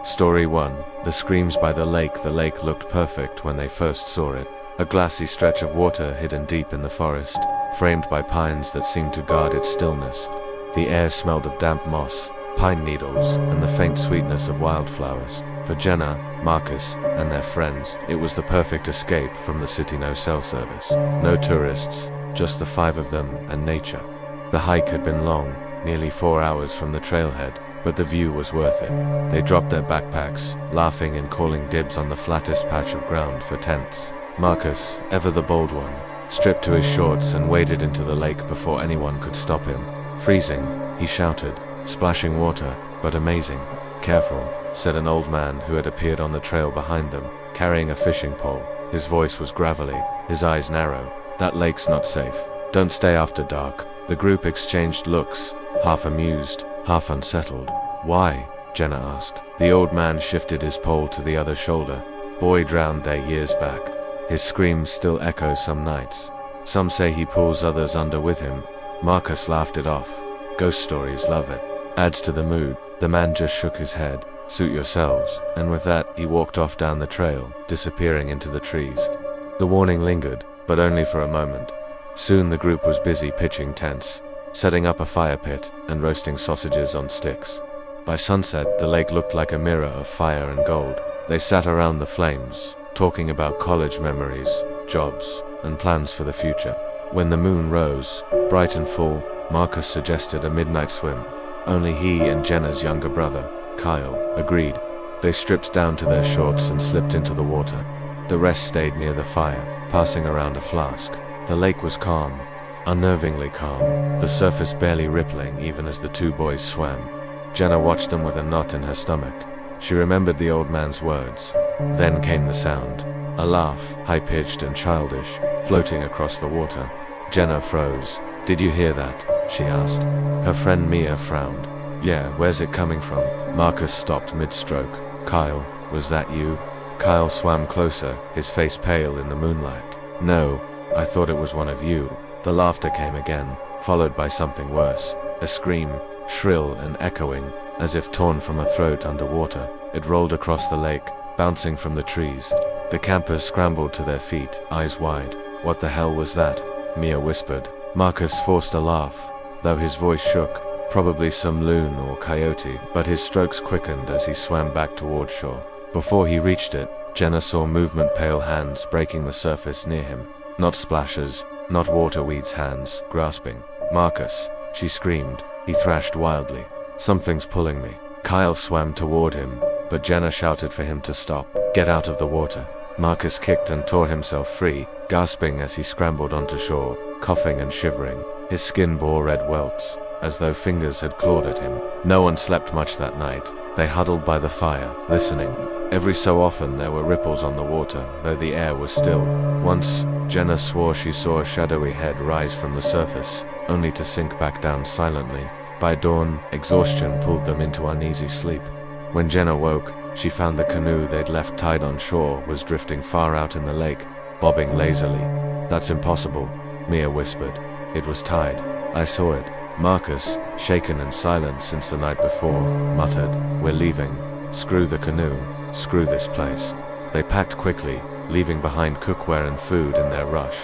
Story 1. The screams by the lake. The lake looked perfect when they first saw it. A glassy stretch of water hidden deep in the forest, framed by pines that seemed to guard its stillness. The air smelled of damp moss, pine needles, and the faint sweetness of wildflowers. For Jenna, Marcus, and their friends, it was the perfect escape from the city. No cell service, no tourists, just the five of them and nature. The hike had been long, nearly 4 hours from the trailhead, but the view was worth it. They dropped their backpacks, laughing and calling dibs on the flattest patch of ground for tents. Marcus, ever the bold one, stripped to his shorts and waded into the lake before anyone could stop him. Freezing, he shouted, splashing water, but amazing. Careful, said an old man who had appeared on the trail behind them, carrying a fishing pole. His voice was gravelly, his eyes narrow. That lake's not safe. Don't stay after dark. The group exchanged looks, half amused, half unsettled. Why? Jenna asked. The old man shifted his pole to the other shoulder. Boy drowned there years back. His screams still echo some nights. Some say he pulls others under with him. Marcus laughed it off. Ghost stories, love it. Adds to the mood. The man just shook his head. Suit yourselves. And with that, he walked off down the trail, disappearing into the trees. The warning lingered, but only for a moment. Soon the group was busy pitching tents, setting up a fire pit, and roasting sausages on sticks. By sunset, the lake looked like a mirror of fire and gold. They sat around the flames, talking about college memories, jobs, and plans for the future. When the moon rose, bright and full, Marcus suggested a midnight swim. Only he and Jenna's younger brother, Kyle, agreed. They stripped down to their shorts and slipped into the water. The rest stayed near the fire, passing around a flask. The lake was calm, unnervingly calm, the surface barely rippling even as the two boys swam. Jenna watched them with a knot in her stomach. She remembered the old man's words. Then came the sound. A laugh, high-pitched and childish, floating across the water. Jenna froze. Did you hear that? She asked. Her friend Mia frowned. Yeah, where's it coming from? Marcus stopped mid-stroke. Kyle, was that you? Kyle swam closer, his face pale in the moonlight. No, I thought it was one of you. The laughter came again, followed by something worse. A scream, shrill and echoing, as if torn from a throat underwater. It rolled across the lake, bouncing from the trees. The campers scrambled to their feet, eyes wide. What the hell was that? Mia whispered. Marcus forced a laugh, though his voice shook. Probably some loon or coyote, but his strokes quickened as he swam back toward shore. Before he reached it, Jenna saw movement, pale hands breaking the surface near him. Not splashes, not waterweed's hands, grasping. Marcus, she screamed. He thrashed wildly. Something's pulling me. Kyle swam toward him, but Jenna shouted for him to stop. Get out of the water. Marcus kicked and tore himself free, gasping as he scrambled onto shore, coughing and shivering. His skin bore red welts, as though fingers had clawed at him. No one slept much that night. They huddled by the fire, listening. Every so often there were ripples on the water, though the air was still. Once, Jenna swore she saw a shadowy head rise from the surface, only to sink back down silently. By dawn, exhaustion pulled them into uneasy sleep. When Jenna woke, she found the canoe they'd left tied on shore was drifting far out in the lake, bobbing lazily. That's impossible, Mia whispered. It was tied. I saw it. Marcus, shaken and silent since the night before, muttered, We're leaving. Screw the canoe. Screw this place. They packed quickly, leaving behind cookware and food in their rush.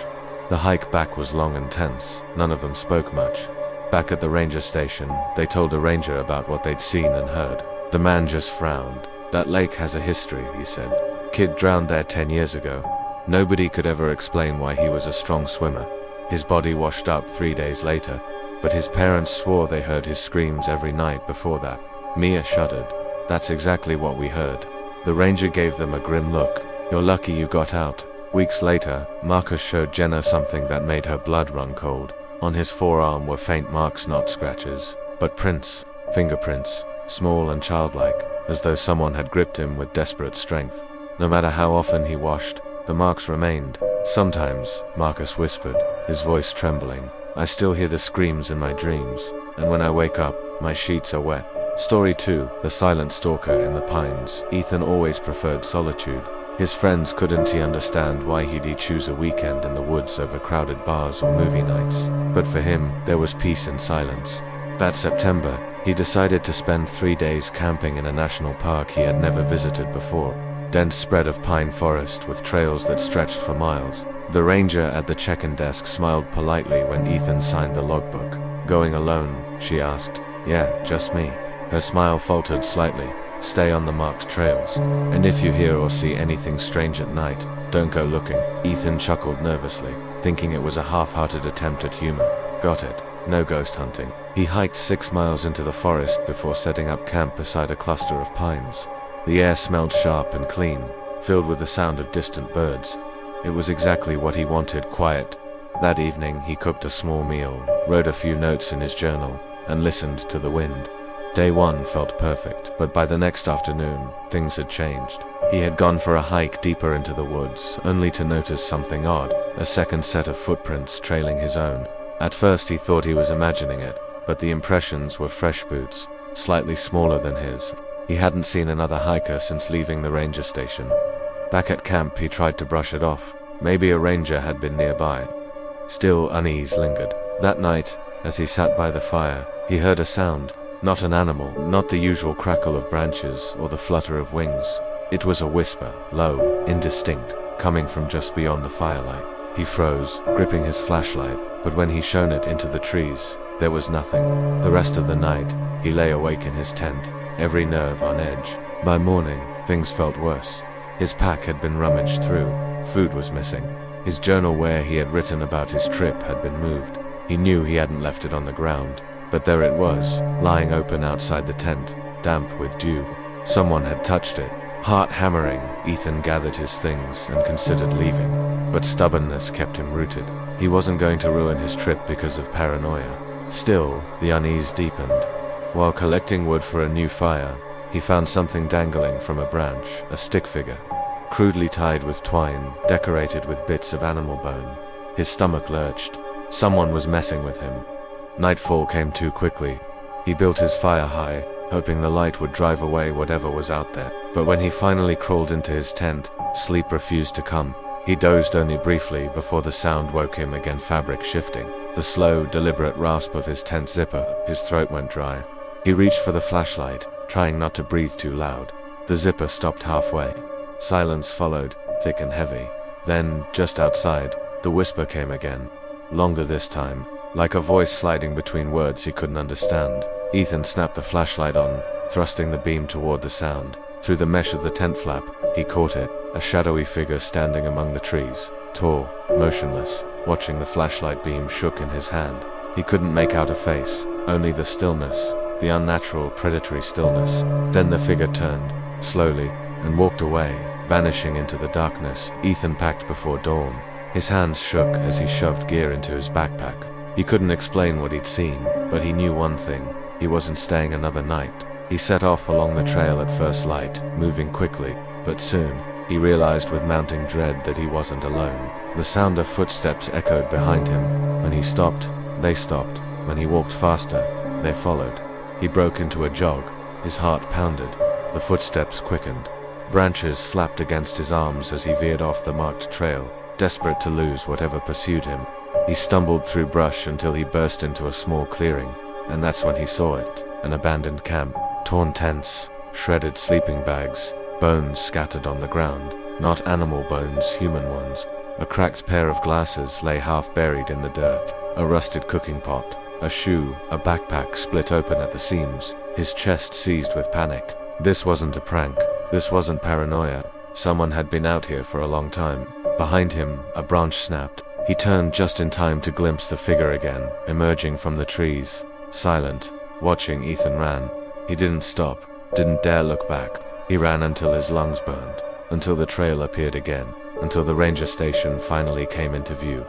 The hike back was long and tense. None of them spoke much. Back at the ranger station, they told a ranger about what they'd seen and heard. The man just frowned. That lake has a history, he said. Kid drowned there 10 years ago. Nobody could ever explain why he was a strong swimmer. His body washed up 3 days later, but his parents swore they heard his screams every night before that. Mia shuddered. That's exactly what we heard. The ranger gave them a grim look. You're lucky you got out. Weeks later, Marcus showed Jenna something that made her blood run cold. On his forearm were faint marks, not scratches, but prints, fingerprints, small and childlike, as though someone had gripped him with desperate strength. No matter how often he washed, the marks remained. Sometimes, Marcus whispered, his voice trembling, I still hear the screams in my dreams, and when I wake up, my sheets are wet. Story 2. The Silent Stalker in the Pines. Ethan always preferred solitude. His friends couldn't understand why he'd choose a weekend in the woods over crowded bars or movie nights. But for him, there was peace in silence. That September, He decided to spend 3 days camping in a national park he had never visited before. Dense spread of pine forest with trails that stretched for miles. The ranger at the check-in desk smiled politely when Ethan signed the logbook. "Going alone?" she asked. "Yeah, just me." Her smile faltered slightly. "Stay on the marked trails. And if you hear or see anything strange at night, don't go looking." Ethan chuckled nervously, thinking it was a half-hearted attempt at humor. "Got it. No ghost hunting." He hiked 6 miles into the forest before setting up camp beside a cluster of pines. The air smelled sharp and clean, filled with the sound of distant birds. It was exactly what he wanted, quiet. That evening, he cooked a small meal, wrote a few notes in his journal, and listened to the wind. Day 1 felt perfect, but by the next afternoon, things had changed. He had gone for a hike deeper into the woods, only to notice something odd, a second set of footprints trailing his own. At first he thought he was imagining it, but the impressions were fresh boots, slightly smaller than his. He hadn't seen another hiker since leaving the ranger station. Back at camp, he tried to brush it off. Maybe a ranger had been nearby. Still, unease lingered. That night, as he sat by the fire, he heard a sound. Not an animal, not the usual crackle of branches or the flutter of wings. It was a whisper, low, indistinct, coming from just beyond the firelight. He froze, gripping his flashlight, but when he shone it into the trees, there was nothing. The rest of the night, he lay awake in his tent, every nerve on edge. By morning, things felt worse. His pack had been rummaged through. Food was missing. His journal where he had written about his trip had been moved. He knew he hadn't left it on the ground, but there it was, lying open outside the tent, damp with dew. Someone had touched it. Heart hammering, Ethan gathered his things and considered leaving. But stubbornness kept him rooted. He wasn't going to ruin his trip because of paranoia. Still, the unease deepened. While collecting wood for a new fire, he found something dangling from a branch, a stick figure, crudely tied with twine, decorated with bits of animal bone. His stomach lurched. Someone was messing with him. Nightfall came too quickly. He built his fire high, hoping the light would drive away whatever was out there. But when he finally crawled into his tent, sleep refused to come. He dozed only briefly before the sound woke him again, fabric shifting. The slow, deliberate rasp of his tent zipper, his throat went dry. He reached for the flashlight, trying not to breathe too loud. The zipper stopped halfway. Silence followed, thick and heavy. Then, just outside, the whisper came again. Longer this time, like a voice sliding between words he couldn't understand. Ethan snapped the flashlight on, thrusting the beam toward the sound. Through the mesh of the tent flap, he caught it, a shadowy figure standing among the trees, tall, motionless, watching the flashlight beam shook in his hand. He couldn't make out a face, only the stillness, the unnatural, predatory stillness. Then the figure turned, slowly, and walked away, vanishing into the darkness. Ethan packed before dawn. His hands shook as he shoved gear into his backpack. He couldn't explain what he'd seen, but he knew one thing. He wasn't staying another night. He set off along the trail at first light, moving quickly, but soon, he realized with mounting dread that he wasn't alone. The sound of footsteps echoed behind him. When he stopped, they stopped. When he walked faster, they followed. He broke into a jog. His heart pounded. The footsteps quickened. Branches slapped against his arms as he veered off the marked trail, desperate to lose whatever pursued him. He stumbled through brush until he burst into a small clearing, and that's when he saw it, an abandoned camp. Torn tents, shredded sleeping bags, bones scattered on the ground. Not animal bones, human ones. A cracked pair of glasses lay half buried in the dirt. A rusted cooking pot, a shoe, a backpack split open at the seams, his chest seized with panic. This wasn't a prank. This wasn't paranoia. Someone had been out here for a long time. Behind him, a branch snapped. He turned just in time to glimpse the figure again, emerging from the trees. Silent, watching, Ethan ran. He didn't stop, didn't dare look back. He ran until his lungs burned, until the trail appeared again, until the ranger station finally came into view.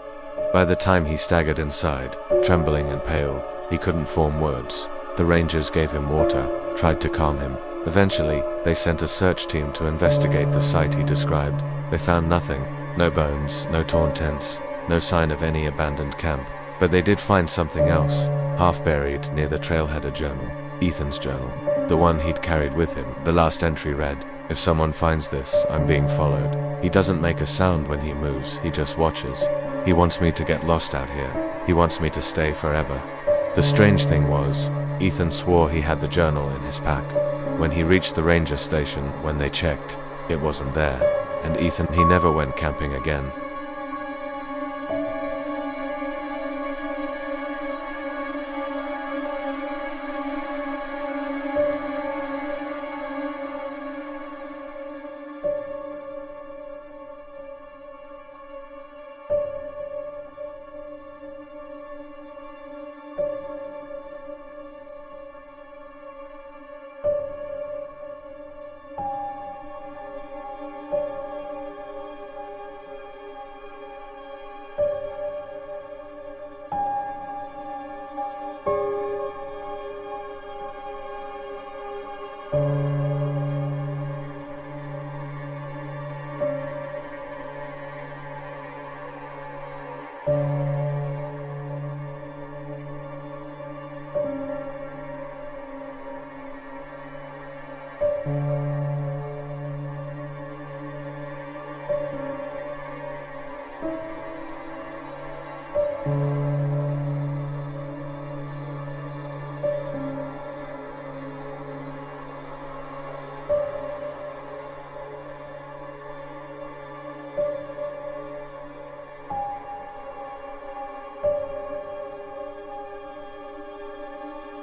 By the time he staggered inside, trembling and pale, he couldn't form words. The rangers gave him water, tried to calm him. Eventually, they sent a search team to investigate the site he described. They found nothing. No bones, no torn tents, no sign of any abandoned camp. But they did find something else, half buried near the trailhead, a journal. Ethan's journal. The one he'd carried with him. The last entry read, "If someone finds this, I'm being followed. He doesn't make a sound when he moves, he just watches. He wants me to get lost out here. He wants me to stay forever." The strange thing was, Ethan swore he had the journal in his pack. When he reached the ranger station, when they checked, it wasn't there. And Ethan, he never went camping again.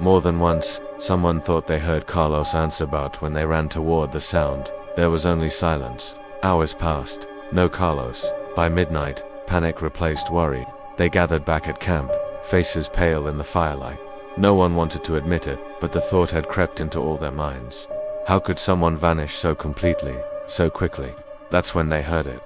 More than once, someone thought they heard Carlos answer, but when they ran toward the sound, there was only silence. Hours passed. No Carlos. By midnight, panic replaced worry. They gathered back at camp, faces pale in the firelight. No one wanted to admit it, but the thought had crept into all their minds. How could someone vanish so completely, so quickly? That's when they heard it.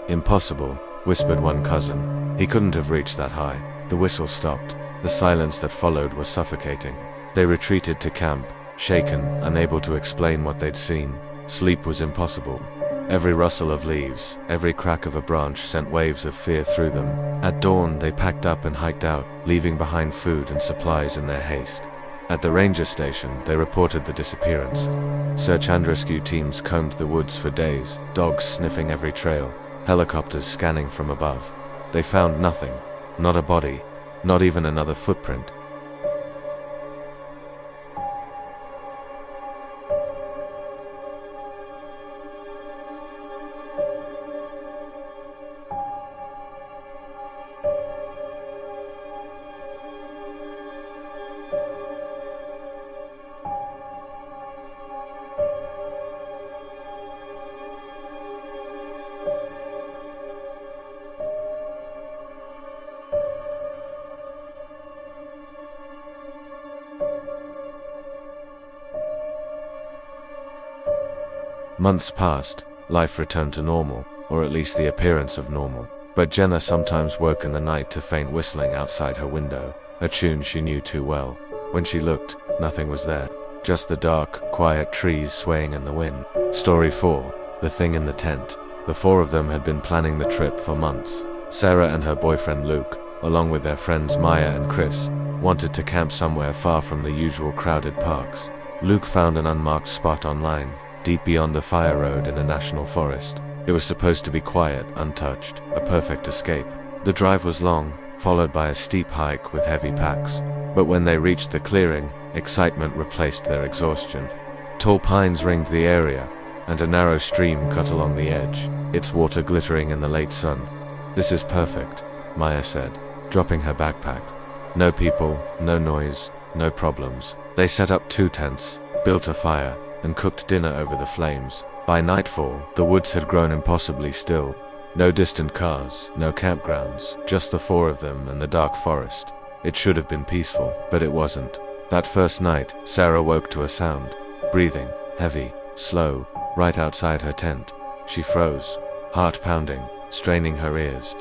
Impossible, whispered one cousin. He couldn't have reached that high. The whistle stopped. The silence that followed was suffocating. They retreated to camp, shaken, unable to explain what they'd seen. Sleep was impossible. Every rustle of leaves, every crack of a branch sent waves of fear through them. At dawn, they packed up and hiked out, leaving behind food and supplies in their haste. At the ranger station, they reported the disappearance. Search and rescue teams combed the woods for days, dogs sniffing every trail, helicopters scanning from above. They found nothing. Not a body. Not even another footprint. Months passed, life returned to normal, or at least the appearance of normal. But Jenna sometimes woke in the night to faint whistling outside her window, a tune she knew too well. When she looked, nothing was there. Just the dark, quiet trees swaying in the wind. Story 4. The Thing in the Tent. The four of them had been planning the trip for months. Sarah and her boyfriend Luke, along with their friends Maya and Chris, wanted to camp somewhere far from the usual crowded parks. Luke found an unmarked spot online, deep beyond the fire road in a national forest. It was supposed to be quiet, untouched, a perfect escape. The drive was long, followed by a steep hike with heavy packs. But when they reached the clearing, excitement replaced their exhaustion. Tall pines ringed the area, and a narrow stream cut along the edge, its water glittering in the late sun. "This is perfect," Maya said, dropping her backpack. No people, no noise, no problems. They set up 2 tents, built a fire, and cooked dinner over the flames. By nightfall, the woods had grown impossibly still. No distant cars, no campgrounds, just the 4 of them and the dark forest. It should have been peaceful, but it wasn't. That first night, Sarah woke to a sound. Breathing, heavy, slow, right outside her tent. She froze, heart pounding, straining her ears.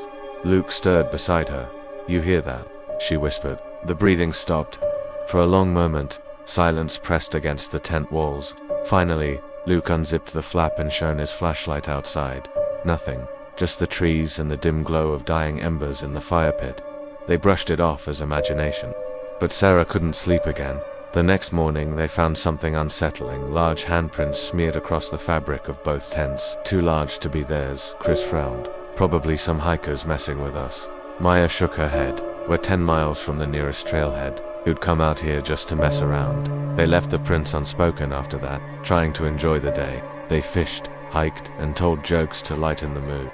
Luke stirred beside her. "You hear that?" she whispered. The breathing stopped. For a long moment, silence pressed against the tent walls. Finally, Luke unzipped the flap and shone his flashlight outside. Nothing, just the trees and the dim glow of dying embers in the fire pit. They brushed it off as imagination. But Sarah couldn't sleep again. The next morning they found something unsettling, large handprints smeared across the fabric of both tents. Too large to be theirs, Chris frowned. Probably some hikers messing with us. Maya shook her head. We're 10 miles from the nearest trailhead. Who'd come out here just to mess around? They left the prints unspoken after that, trying to enjoy the day. They fished, hiked, and told jokes to lighten the mood.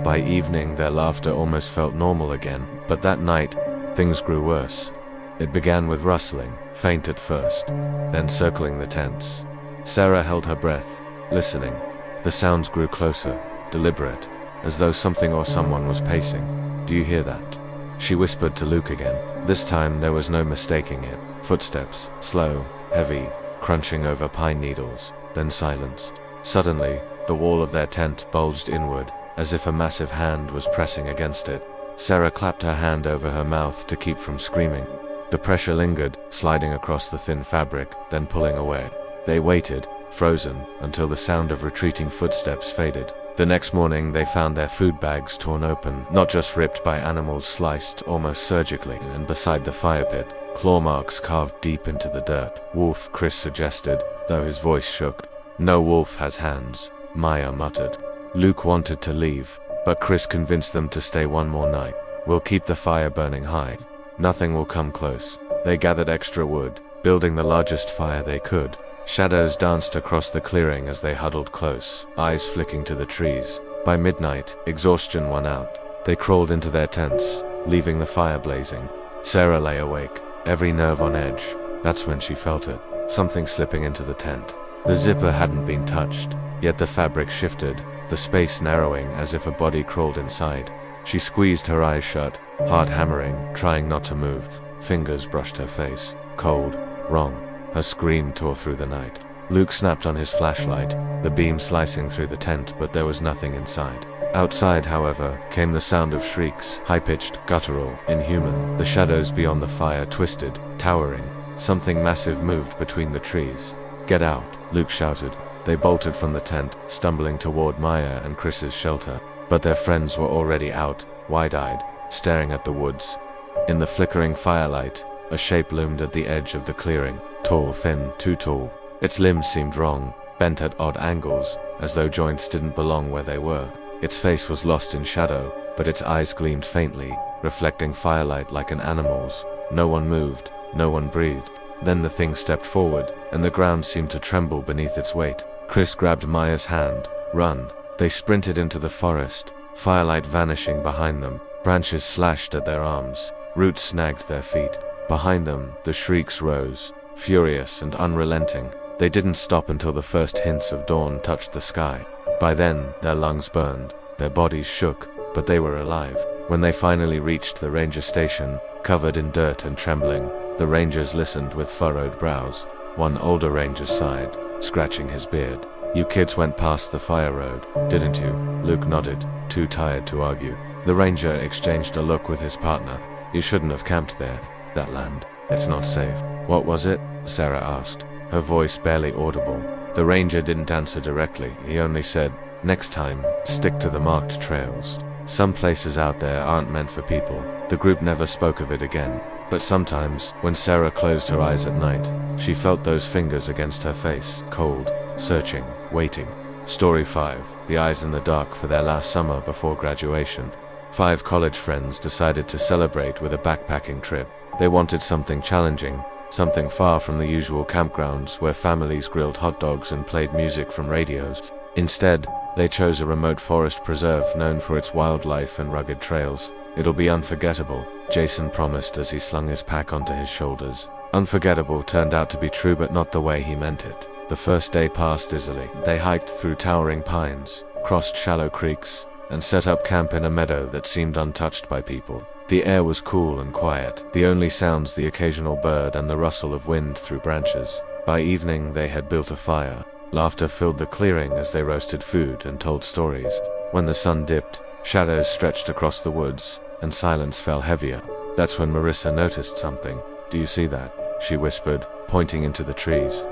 By evening their laughter almost felt normal again, but that night, things grew worse. It began with rustling, faint at first, then circling the tents. Sarah held her breath, listening. The sounds grew closer, deliberate, as though something or someone was pacing. "Do you hear that?" She whispered to Luke again. This time there was no mistaking it. Footsteps, slow, heavy, crunching over pine needles, then silence. Suddenly, the wall of their tent bulged inward, as if a massive hand was pressing against it. Sarah clapped her hand over her mouth to keep from screaming. The pressure lingered, sliding across the thin fabric, then pulling away. They waited, frozen, until the sound of retreating footsteps faded. The next morning they found their food bags torn open, not just ripped by animals sliced almost surgically, and beside the fire pit, claw marks carved deep into the dirt. "Wolf," Chris suggested, though his voice shook. "No wolf has hands," Maya muttered. Luke wanted to leave, but Chris convinced them to stay one more night. "We'll keep the fire burning high. Nothing will come close." They gathered extra wood, building the largest fire they could. Shadows danced across the clearing as they huddled close, eyes flicking to the trees. By midnight, exhaustion won out. They crawled into their tents, leaving the fire blazing. Sarah lay awake, every nerve on edge. That's when she felt it, something slipping into the tent. The zipper hadn't been touched, yet the fabric shifted, the space narrowing as if a body crawled inside. She squeezed her eyes shut, heart hammering, trying not to move. Fingers brushed her face. Cold. Wrong. Her scream tore through the night. Luke snapped on his flashlight, the beam slicing through the tent, but there was nothing inside. Outside, however, came the sound of shrieks, high-pitched, guttural, inhuman. The shadows beyond the fire twisted, towering. Something massive moved between the trees. "Get out," Luke shouted. They bolted from the tent, stumbling toward Maya and Chris's shelter. But their friends were already out, wide-eyed, staring at the woods. In the flickering firelight, a shape loomed at the edge of the clearing. Tall, thin, too tall. Its limbs seemed wrong, bent at odd angles, as though joints didn't belong where they were. Its face was lost in shadow, but its eyes gleamed faintly, reflecting firelight like an animal's. No one moved, no one breathed. Then the thing stepped forward, and the ground seemed to tremble beneath its weight. Chris grabbed Maya's hand. "Run." They sprinted into the forest, firelight vanishing behind them. Branches slashed at their arms, roots snagged their feet. Behind them, the shrieks rose, furious and unrelenting. They didn't stop until the first hints of dawn touched the sky. By then, their lungs burned, their bodies shook, but they were alive. When they finally reached the ranger station, covered in dirt and trembling, the rangers listened with furrowed brows. One older ranger sighed, scratching his beard. "You kids went past the fire road, didn't you?" Luke nodded, too tired to argue. The ranger exchanged a look with his partner. "You shouldn't have camped there. That land. It's not safe." "What was it?" Sarah asked, her voice barely audible. The ranger didn't answer directly. He only said, "Next time, stick to the marked trails. Some places out there aren't meant for people." The group never spoke of it again. But sometimes, when Sarah closed her eyes at night, she felt those fingers against her face, cold, searching, waiting. Story 5. The Eyes in the Dark. For their last summer before graduation, 5 college friends decided to celebrate with a backpacking trip. They wanted something challenging, something far from the usual campgrounds where families grilled hot dogs and played music from radios. Instead, they chose a remote forest preserve known for its wildlife and rugged trails. "It'll be unforgettable," Jason promised as he slung his pack onto his shoulders. Unforgettable turned out to be true, but not the way he meant it. The first day passed easily. They hiked through towering pines, crossed shallow creeks, and set up camp in a meadow that seemed untouched by people. The air was cool and quiet, the only sounds the occasional bird and the rustle of wind through branches. By evening they had built a fire. Laughter filled the clearing as they roasted food and told stories. When the sun dipped, shadows stretched across the woods, and silence fell heavier. That's when Marissa noticed something. "Do you see that?" she whispered, pointing into the trees.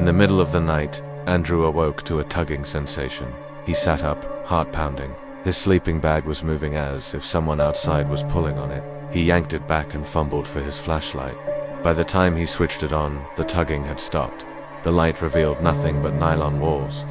the middle of the night, Andrew awoke to a tugging sensation. He sat up, heart pounding. His sleeping bag was moving as if someone outside was pulling on it. He yanked it back and fumbled for his flashlight. By the time he switched it on, the tugging had stopped. The light revealed nothing but nylon walls.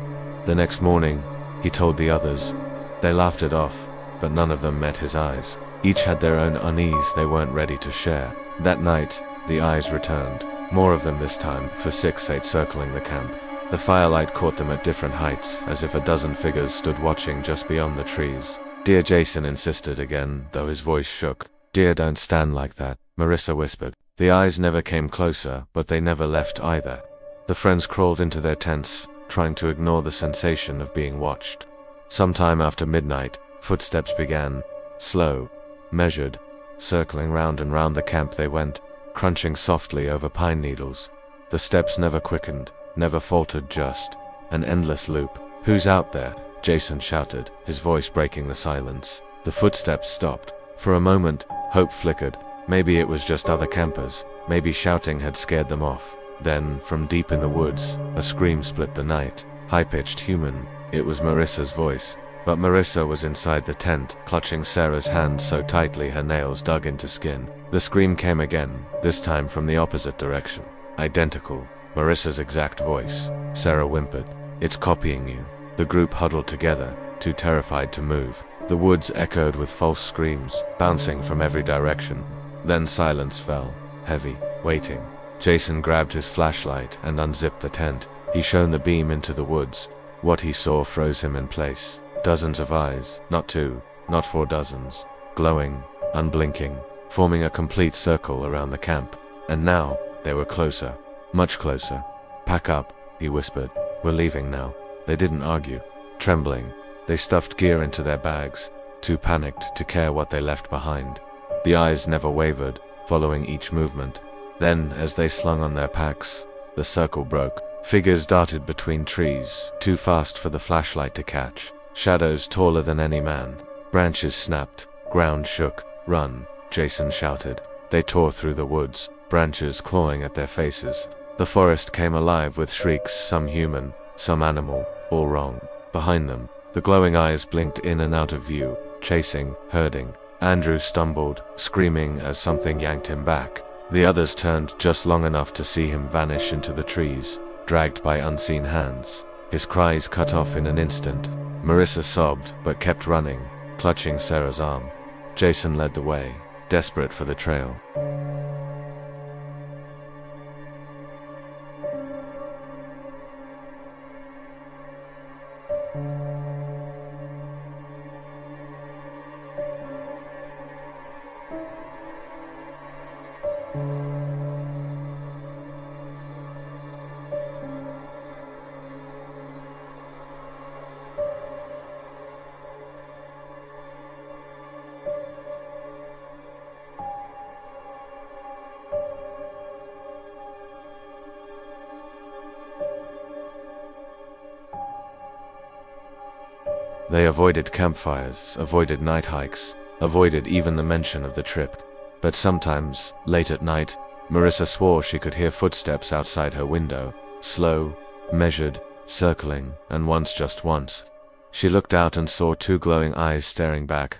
The next morning, he told the others. They laughed it off, but none of them met his eyes. Each had their own unease they weren't ready to share. That night, the eyes returned. More of them this time, for 6-8 circling the camp. The firelight caught them at different heights, as if a dozen figures stood watching just beyond the trees. "Dear Jason," insisted again, though his voice shook. "Dear, don't stand like that," Marissa whispered. The eyes never came closer, but they never left either. The friends crawled into their tents, trying to ignore the sensation of being watched. Sometime after midnight, footsteps began, slow, measured, circling round and round the camp they went, crunching softly over pine needles. The steps never quickened, never faltered, just an endless loop. "Who's out there?" Jason shouted, his voice breaking the silence. The footsteps stopped. For a moment, hope flickered. Maybe it was just other campers. Maybe shouting had scared them off. Then, from deep in the woods, a scream split the night. High-pitched, human. It was Marissa's voice. But Marissa was inside the tent, clutching Sarah's hand so tightly her nails dug into skin. The scream came again, this time from the opposite direction. Identical. Marissa's exact voice. Sarah whimpered. "It's copying you." The group huddled together, too terrified to move. The woods echoed with false screams, bouncing from every direction. Then silence fell, heavy, waiting. Jason grabbed his flashlight and unzipped the tent. He shone the beam into the woods. What he saw froze him in place. Dozens of eyes, not 2, not 4 dozens, glowing, unblinking, forming a complete circle around the camp. And now, they were closer, much closer. "Pack up," he whispered. "We're leaving now." They didn't argue. Trembling, they stuffed gear into their bags, too panicked to care what they left behind. The eyes never wavered, following each movement. Then, as they slung on their packs, the circle broke. Figures darted between trees, too fast for the flashlight to catch. Shadows taller than any man. Branches snapped, ground shook. "Run," Jason shouted. They tore through the woods, branches clawing at their faces. The forest came alive with shrieks, some human, some animal, all wrong. Behind them, the glowing eyes blinked in and out of view, chasing, herding. Andrew stumbled, screaming as something yanked him back. The others turned just long enough to see him vanish into the trees, dragged by unseen hands. His cries cut off in an instant. Marissa sobbed, but kept running, clutching Sarah's arm. Jason led the way, desperate for the trail. They avoided campfires, avoided night hikes, avoided even the mention of the trip. But sometimes, late at night, Marissa swore she could hear footsteps outside her window, slow, measured, circling, and once, just once. She looked out and saw 2 glowing eyes staring back,